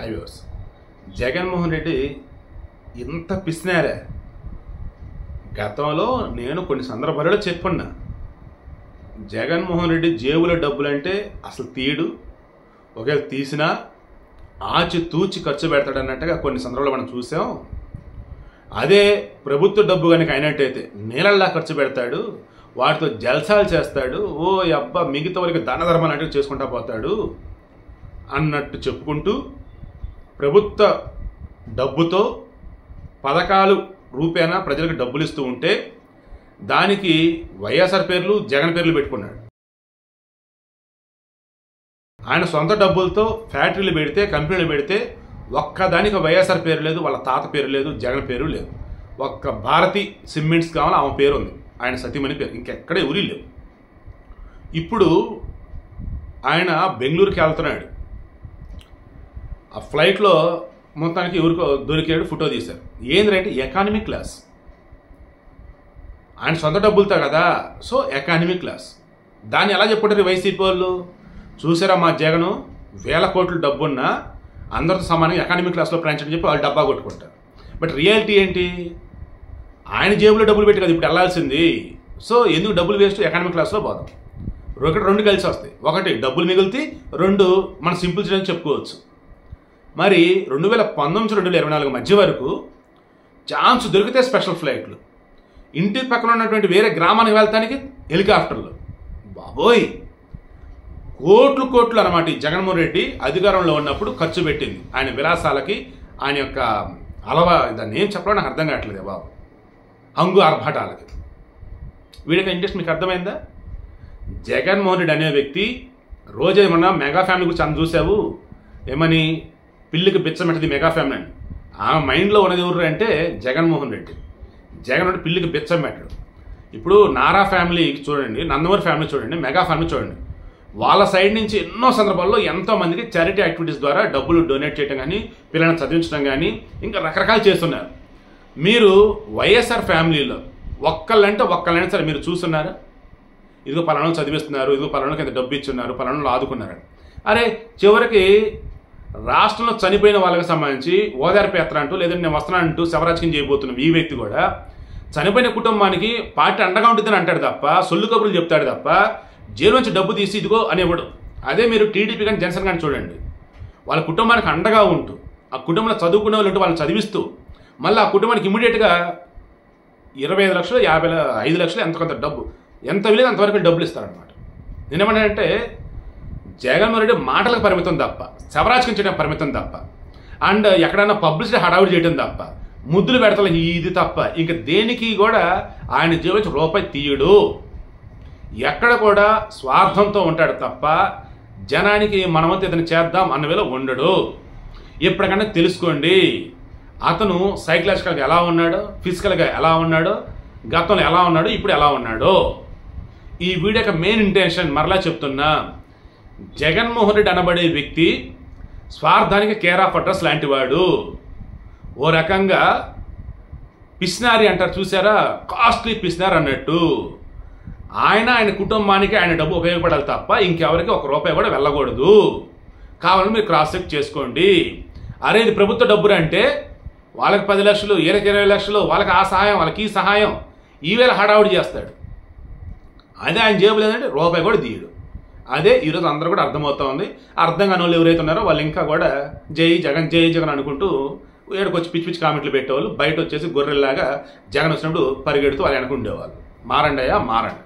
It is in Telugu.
హైవేస్ జగన్మోహన్ రెడ్డి ఇంత పిసినారే. గతంలో నేను కొన్ని సందర్భాలలో చెప్పున్నా, జగన్మోహన్ రెడ్డి జేబులో డబ్బులంటే అసలు తీయడు, ఒకవేళ తీసినా ఆచి తూచి ఖర్చు పెడతాడన్నట్టుగా కొన్ని సందర్భాలు మనం చూసాం. అదే ప్రభుత్వ డబ్బు కనుక అయినట్టయితే నీళ్ళల్లా ఖర్చు పెడతాడు, వాటితో జల్సాలు చేస్తాడు, ఓ అబ్బా మిగతా వారికి దాన ధర్మాలు అంటే చేసుకుంటా పోతాడు అన్నట్టు చెప్పుకుంటూ ప్రభుత్వ డబ్బుతో పథకాలు రూపేణా ప్రజలకు డబ్బులు ఇస్తూ ఉంటే దానికి వైఎస్ఆర్ పేర్లు జగన్ పేర్లు పెట్టుకున్నాడు. ఆయన సొంత డబ్బులతో ఫ్యాక్టరీలు పెడితే కంపెనీలు పెడితే ఒక్కదానికి వైఎస్ఆర్ పేరు లేదు, వాళ్ళ తాత పేరు లేదు, జగన్ పేరు లేదు. ఒక్క భారతి సిమెంట్స్ కావాలి ఆమె పేరు ఉంది, ఆయన సతీమణి పేరు, ఇంకెక్కడ ఎవరి లేవు. ఇప్పుడు ఆయన బెంగళూరుకి వెళ్తున్నాడు, ఆ ఫ్లైట్లో మొత్తానికి ఎవరికో దొరికాడు, ఫోటో తీశారు. ఏంటంటే ఎకానమీ క్లాస్, ఆయన సొంత డబ్బులతో కదా, సో ఎకానమీ క్లాస్. దాన్ని ఎలా చెప్పుకుంటారు వైసీపీ వాళ్ళు? చూసారా మా జగను వేల కోట్ల డబ్బున్నా అందరితో సమానంగా ఎకానమీ క్లాస్లో ప్రయాణించని చెప్పి వాళ్ళు డబ్బా కొట్టుకుంటారు. బట్ రియాలిటీ ఏంటి? ఆయన జేబులో డబ్బులు పెట్టి కదా ఇప్పుడు వెళ్ళాల్సింది. సో ఎందుకు డబ్బులు వేస్ట్, ఎకానమీ క్లాస్లో పోదాం. రెండు కలిసి వస్తాయి. ఒకటి డబ్బులు మిగులుతాయి, రెండు మనం సింపుల్ చేయడానికి చెప్పుకోవచ్చు. మరి 2019 2024 మధ్య వరకు ఛాన్స్ దొరికితే స్పెషల్ ఫ్లైట్లు, ఇంటి పక్కన ఉన్నటువంటి వేరే గ్రామానికి వెళ్తానికి హెలికాప్టర్లు, బాబోయ్ కోట్లు కోట్లు అన్నమాట. ఈ జగన్మోహన్ రెడ్డి అధికారంలో ఉన్నప్పుడు ఖర్చు పెట్టింది ఆయన విలాసాలకి, ఆయన యొక్క దాన్ని ఏం చెప్పాలో నాకు అర్థం కావట్లేదు బాబు, హంగు ఆర్భాటాలకి. వీడికి ఇంట్రెస్ట్ మీకు అర్థమైందా? జగన్మోహన్ రెడ్డి అనే వ్యక్తి రోజు ఏమన్నా మెగా ఫ్యామిలీ గురించి అంత చూసావు ఏమని, పిల్లికి బిచ్చమెట్టది మెగా ఫ్యామిలీ అని. ఆ మైండ్లో ఉన్నది ఎవరు అంటే జగన్మోహన్ రెడ్డి. జగన్ రెడ్డి పిల్లికి బిచ్చం పెట్టడు. ఇప్పుడు నారా ఫ్యామిలీ చూడండి, నందమూరి ఫ్యామిలీ చూడండి, మెగా ఫ్యామిలీ చూడండి, వాళ్ళ సైడ్ నుంచి ఎన్నో సందర్భాల్లో ఎంతోమందికి చారిటీ యాక్టివిటీస్ ద్వారా డబ్బులు డొనేట్ చేయడం కానీ, పిల్లల్ని చదివించడం కానీ, ఇంకా రకరకాలు చేస్తున్నారు. మీరు వైఎస్ఆర్ ఫ్యామిలీలో ఒక్కళ్ళైనా సరే మీరు చూస్తున్నారా? ఇదిగో పలానా చదివిస్తున్నారు, ఇదిగో పలానాకి ఎంత డబ్బు ఇచ్చున్నారు, పలానాలు ఆదుకున్నారు. అరే చివరికి రాష్ట్రంలో చనిపోయిన వాళ్ళకి సంబంధించి ఓదార్పు యాత్ర అంటూ, లేదంటే నేను వస్తున్నానంటూ శవరాజకీయం చేయబోతున్నాం ఈ వ్యక్తి కూడా చనిపోయిన కుటుంబానికి పార్టీ అండగా ఉంటుందని అంటాడు తప్ప, సొల్లు కబుర్లు చెప్తాడు తప్ప జైలు నుంచి డబ్బు తీసి ఇదిగో అనేవాడు. అదే మీరు టీడీపీ కానీ జనసేన కానీ చూడండి, వాళ్ళ కుటుంబానికి అండగా ఉంటూ, ఆ కుటుంబంలో చదువుకునే వాళ్ళు ఉంటూ వాళ్ళని చదివిస్తూ, మళ్ళీ ఆ కుటుంబానికి ఇమీడియట్గా 25 లక్షలు 5 లక్షలు ఎంత కొంత డబ్బు, ఎంత వీలేదు అంతవరకు డబ్బులు ఇస్తారనమాట. నేనేమంటానంటే జగన్మోహన్ రెడ్డి మాటలకు పరిమితం తప్ప, శవరాజకీయం చేయడం పరిమితం తప్ప, అండ్ ఎక్కడైనా పబ్లిసిటీ హడావుడి చేయడం తప్ప, ముద్దులు పెడతలు ఇది తప్ప ఇంక దేనికి కూడా ఆయన జీవించి రూపాయి తీయడు. ఎక్కడ కూడా స్వార్థంతో ఉంటాడు తప్ప జనానికి మనమంతా ఇతను చేద్దాం అన్న వేళ ఉండడు. ఎప్పటికన్నా తెలుసుకోండి అతను సైకలాజికల్గా ఎలా ఉన్నాడో, ఫిజికల్గా ఎలా ఉన్నాడో, గతంలో ఎలా ఉన్నాడో, ఇప్పుడు ఎలా ఉన్నాడో. ఈ వీడియో యొక్క మెయిన్ ఇంటెన్షన్ మరలా చెప్తున్నా, జగన్మోహన్ రెడ్డి అనబడే వ్యక్తి స్వార్థానికి కేర్ ఆఫ్ అడ్రస్ లాంటివాడు. ఓ రకంగా పిస్నారి అంటారు చూసారా, కాస్ట్లీ పిస్నారి అన్నట్టు. ఆయన కుటుంబానికి ఆయన డబ్బు ఉపయోగపడాలి తప్ప ఇంకెవరికి ₹1 కూడా వెళ్ళకూడదు. కావాలని మీరు క్రాస్ చెక్ చేసుకోండి. అరే ఇది ప్రభుత్వ డబ్బులు అంటే వాళ్ళకి 10 లక్షలు, వీళ్ళకి 20 లక్షలు, వాళ్ళకి ఆ సహాయం, వాళ్ళకి ఈ సహాయం, ఈవేళ హడావుడి చేస్తాడు. అదే ఆయన జేబులు ఏంటంటే ₹1 కూడా తీయడు. అదే ఈరోజు అందరూ కూడా అర్థమవుతోంది. అర్థం కాని వాళ్ళు ఎవరైతే ఉన్నారో వాళ్ళు ఇంకా కూడా జై జగన్ అనుకుంటూ ఏడుకొచ్చి పిచ్చి పిచ్చి కామెంట్లు పెట్టేవాళ్ళు, బయట వచ్చేసి గొర్రెల్లాగా జగన్ వచ్చినప్పుడు పరిగెడుతూ వాళ్ళు అనుకుండేవాళ్ళు. మారండి అయ్యా మారండి.